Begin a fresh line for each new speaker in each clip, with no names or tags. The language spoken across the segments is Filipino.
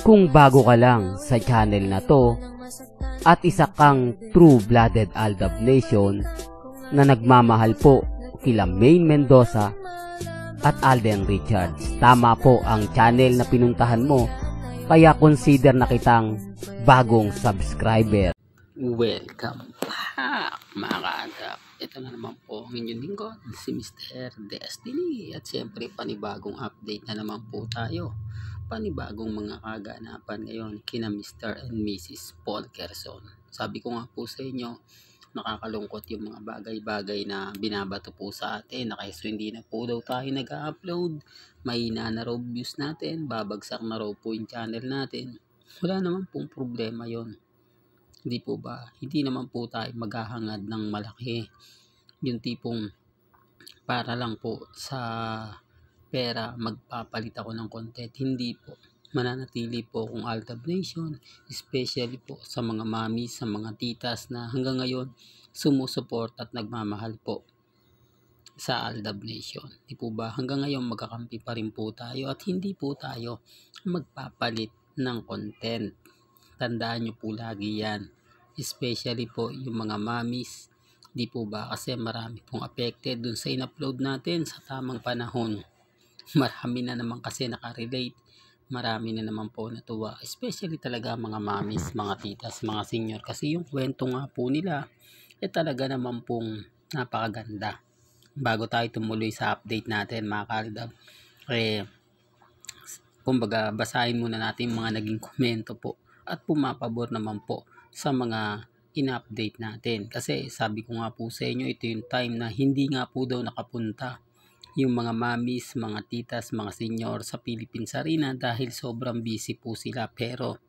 Kung bago ka lang sa channel na to at isa kang true-blooded Aldab Nation na nagmamahal po kila Maine Mendoza at Alden Richards, tama po ang channel na pinuntahan mo, kaya consider na kitang bagong subscriber.
Welcome back mga kaagap. Ito na naman po ang inyong lingkod, si Mr. Destiny. At syempre panibagong update na naman po tayo. Panibagong mga kaganapan ngayon kina Mr. and Mrs. Paul Kerson. Sabi ko nga po sa inyo, nakakalungkot yung mga bagay-bagay na binabato po sa atin. Na kaysa hindi na po daw tayo nag-upload, mahina na raw views natin, babagsak na raw po yung channel natin. Wala naman pong problema yon. Hindi po ba? Hindi naman po tayo maghahangad ng malaki. Yung tipong para lang po sa pera magpapalit ako ng content. Hindi po. Mananatili po akong Aldab Nation, especially po sa mga mami, sa mga titas na hanggang ngayon sumusuport at nagmamahal po sa Aldab Nation. Di po ba? Hanggang ngayon magkakampi pa rin po tayo at hindi po tayo magpapalit ng content. Tandaan nyo po lagi yan. Especially po yung mga mamis. Di po ba? Kasi marami pong affected dun sa in-upload natin sa tamang panahon. Marami na naman kasi nakarelate. Marami na naman po natuwa. Especially talaga mga mamis, mga titas, mga senior. Kasi yung kwento nga po nila, talaga naman pong napakaganda. Bago tayo tumuloy sa update natin mga kaaldab, kumbaga basahin muna natin mga naging komento po at pumapabor naman po sa mga in-update natin. Kasi sabi ko nga po sa inyo, ito yung time na hindi nga po daw nakapunta yung mga mamis, mga titas, mga senior sa Philippines Arena dahil sobrang busy po sila. Pero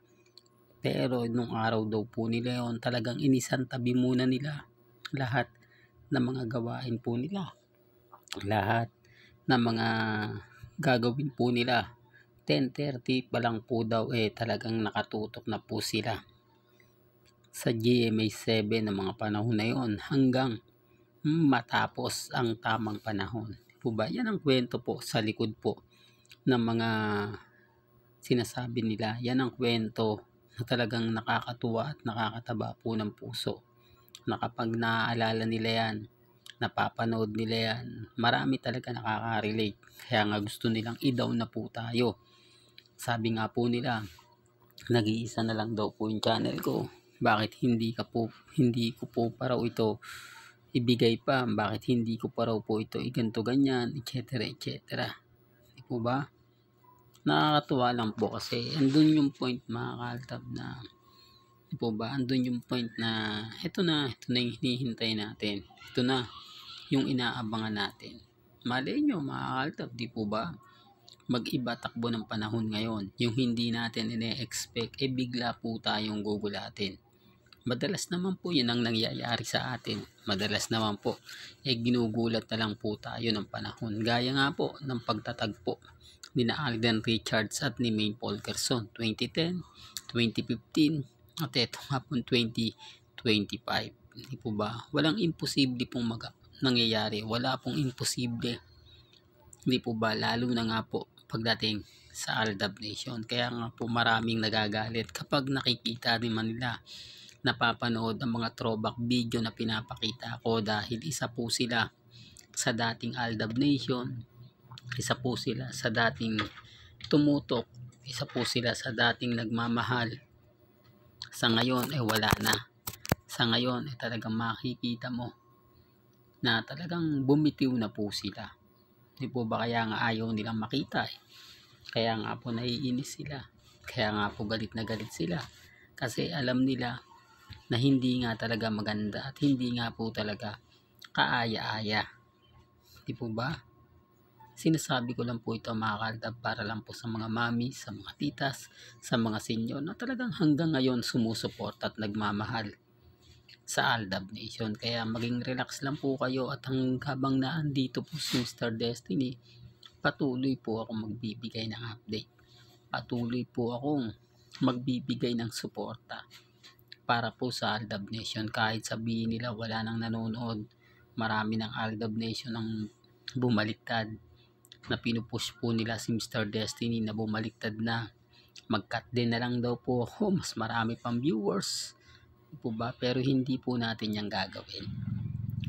nung araw daw po nila yun, talagang inisantabi muna nila lahat ng mga gawain po nila. Lahat ng mga gagawin po nila. 10:30 pa lang po daw talagang nakatutok na po sila sa GMA 7 ng mga panahon na yon hanggang matapos ang tamang panahon. Po ba? Yan ang kwento po sa likod po ng mga sinasabi nila. Yan ang kwento na talagang nakakatuwa at nakakataba po ng puso. Na kapag naaalala nila yan, napapanood nila yan, marami talaga nakaka-relate. Kaya nga gusto nilang i-down na po tayo. Sabi nga po nila, nag-iisa na lang daw po yung channel ko. Bakit hindi ko po pa raw ito ibigay pa? Bakit hindi ko pa raw po ito iganto ganyan, etc. etc. Di po ba? Nakakatuwa lang po kasi andun yung point mga kaaldab na, di po ba? Andun yung point na ito na yung hinihintay natin. Ito na yung inaabangan natin. Malay nyo mga kaaldab, di po ba? Mag-iba takbo ng panahon ngayon. Yung hindi natin ine-expect, bigla po tayong gugulatin. Madalas naman po yun ang nangyayari sa atin. Madalas naman po, ginugulat na lang po tayo ng panahon. Gaya nga po ng pagtatagpo ni na Alden Richards at ni Maine Paul Kerson 2010, 2015 at ito nga po 2025. Hindi po ba? Walang imposible pong nangyayari. Wala pong imposible. Hindi po ba? Lalo na nga po pagdating sa Aldab Nation. Kaya nga po maraming nagagalit kapag nakikita naman nila, napapanood ang mga throwback video na pinapakita ko dahil isa po sila sa dating Aldab Nation, isa po sila sa dating tumutok, isa po sila sa dating nagmamahal. Sa ngayon wala na. Sa ngayon talagang makikita mo na talagang bumitiw na po sila. Di po ba? Kaya nga ayaw nilang makita Kaya nga po naiinis sila. Kaya nga po galit na galit sila. Kasi alam nila na hindi nga talaga maganda at hindi nga po talaga kaaya-aya. Di po ba? Sinasabi ko lang po ito mga kaaldab para lang po sa mga mami, sa mga titas, sa mga senyor na talagang hanggang ngayon sumusuport at nagmamahal sa Aldab Nation. Kaya maging relax lang po kayo at habang naandito po si Mr. Destiny, patuloy po akong magbibigay ng update. Patuloy po akong magbibigay ng suporta para po sa Aldab Nation. Kahit sabihin nila wala nang nanonood, marami ng Aldab Nation ang bumaliktad, na pinupush po nila si Mr. Destiny na bumaliktad na. mag-cut din na lang daw po ako, mas marami pang viewers. Di po ba? Pero hindi po natin yan gagawin.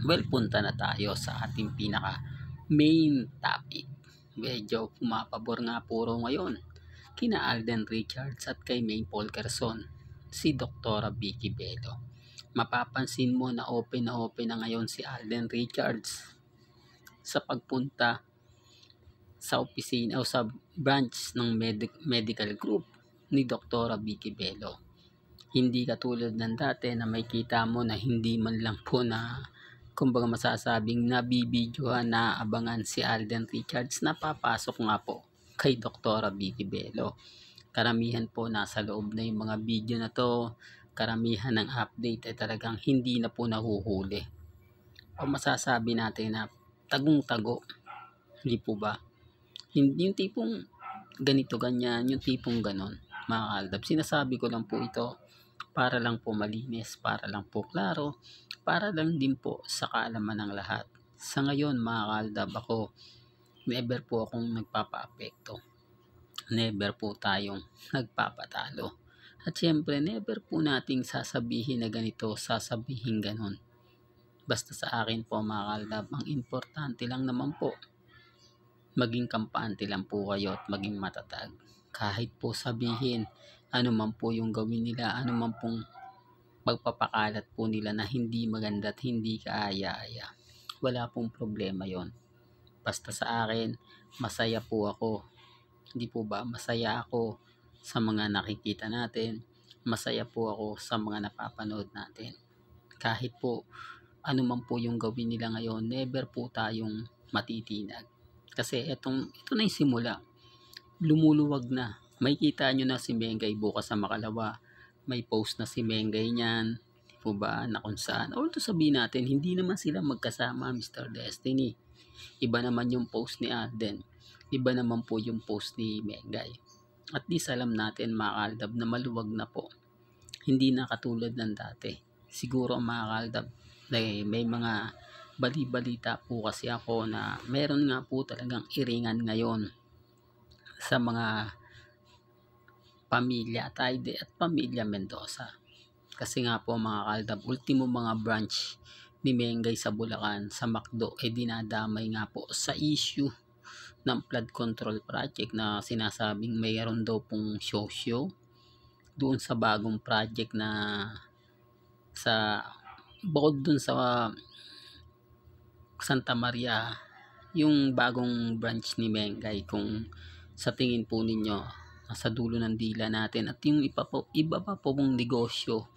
Well, punta na tayo sa ating pinaka main topic. Medyo pumapabor nga puro ngayon kina Alden Richards at kay Maine Polkerson, si Dr. Vicky Bello. Mapapansin mo na open na ngayon si Alden Richards sa pagpunta sa opisina o sa branch ng medical group ni Dr. Vicky Bello. Hindi katulad ng dati na may kita mo na hindi man lang po na kumbaga masasabing nabibidyohan na abangan si Alden Richards na papasok nga po kay Dr. Vicky Bello. Karamihan po nasa loob na yung mga video na to, karamihan ng update ay talagang hindi na po nahuhuli. O masasabi natin na tagong-tago, hindi po ba? Hindi yung tipong ganito ganyan, yung tipong ganon, mga kaaldab. Sinasabi ko lang po ito para lang po malinis, para lang po klaro, para lang din po sa kaalaman ng lahat. Sa ngayon mga kaaldab, ako never po akong nagpapa-apekto. Never po tayong nagpapatalo. At syempre, never po nating sasabihin na ganito, sasabihin ganon. Basta sa akin po mga kaaldab, ang importante lang naman po, maging kampante lang po kayo at maging matatag. Kahit po sabihin, ano man po yung gawin nila, ano man pong pagpapakalat po nila na hindi maganda at hindi kaaya-aya. Wala pong problema yon. Basta sa akin, masaya po ako. Hindi po ba? Masaya ako sa mga nakikita natin. Masaya po ako sa mga napapanood natin. Kahit po ano man po yung gawin nila ngayon, never po tayong matitinag. Kasi ito na yung simula. Lumuluwag na. May kita nyo na si Mengay bukas sa Makalawa. May post na si Mengay niyan. Di po ba? Na kung saan. Although sabihin natin, hindi naman sila magkasama, Mr. Destiny. Iba naman yung post ni Alden. Iba naman po yung post ni Mengay. At least alam natin mga kaaldab na maluwag na po. Hindi na katulad ng dati. Siguro mga kaaldab, may mga bali-balita po kasi ako na meron nga po talagang iringan ngayon sa mga pamilya Taide at pamilya Mendoza. Kasi nga po mga kaaldab, ultimo mga branch ni Mengay sa Bulacan, sa Macdo, dinadamay nga po sa issue ng flood control project na sinasabing mayroon daw pong show doon sa bagong project na sa bukod dun sa Santa Maria, yung bagong branch ni Mengay, kung sa tingin po ninyo nasa dulo ng dila natin, at yung iba pa po pong negosyo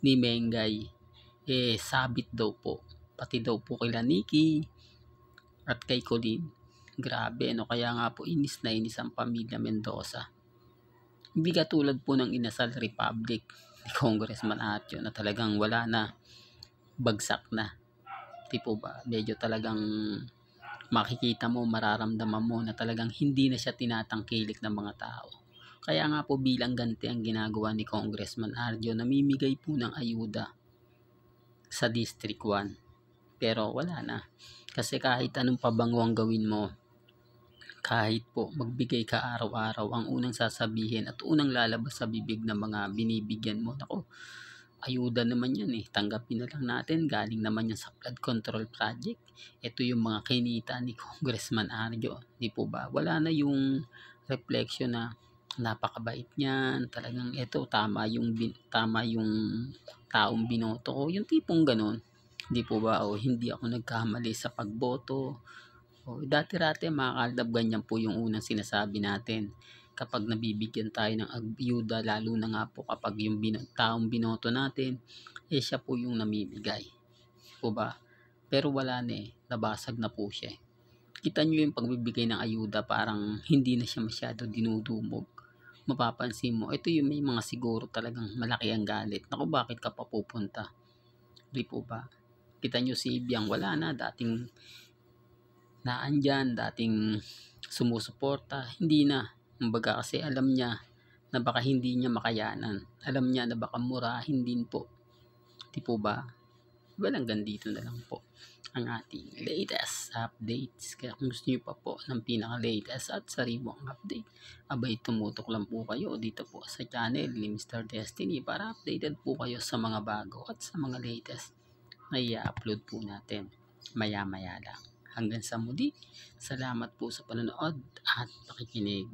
ni Mengay sabit daw po, pati daw po kila Nikki at kay Colleen. Grabe, no? Kaya nga po inis na inis ang pamilya Mendoza. Hindi katulad po ng Inasal Republic ni Congressman Atyo na talagang wala na, bagsak na. Di po ba? Medyo talagang makikita mo, mararamdaman mo na talagang hindi na siya tinatangkilik ng mga tao. Kaya nga po bilang ganti ang ginagawa ni Congressman Arjo, namimigay po ng ayuda sa District 1. Pero wala na. Kasi kahit anong pabango ang gawin mo, kahit po magbigay ka araw-araw, ang unang sasabihin at unang lalabas sa bibig ng mga binibigyan mo, nako, ayuda naman yan tanggapin na lang natin, galing naman yan sa flood control project. Ito yung mga kinita ni Congressman Arjo, di po ba? Wala na yung reflection na napakabait niyan, talagang ito tama yung taong binoto ko, yung tipong ganon, di po ba? O hindi ako nagkamali sa pagboto. Dati-rati mga kaaldab, ganyan po yung unang sinasabi natin kapag nabibigyan tayo ng ayuda, lalo na nga po kapag yung taong binoto natin siya po yung namimigay, po ba? Pero wala na nabasag na po siya. Kita nyo yung pagbibigay ng ayuda, parang hindi na siya masyado dinudumog. Mapapansin mo, ito yung may mga siguro talagang malaki ang galit, naku, bakit ka pa pupunta, di po ba? Kita nyo si Ibiang, wala na, dating naandyan, dating sumusuporta, hindi na. Kumbaga kasi alam niya na baka hindi niya makayanan. Alam niya na baka murahin din po. Di po ba? Well, hanggang dito na lang po. ang ating latest updates. Kaya kung gusto nyo pa po ng pinaka-latest at sariwang update, abay tumutok lang po kayo dito po sa channel ni Mr. Destiny para updated po kayo sa mga bago at sa mga latest na i-upload po natin maya-maya lang. Hanggang sa muli, salamat po sa panonood at pakikinig.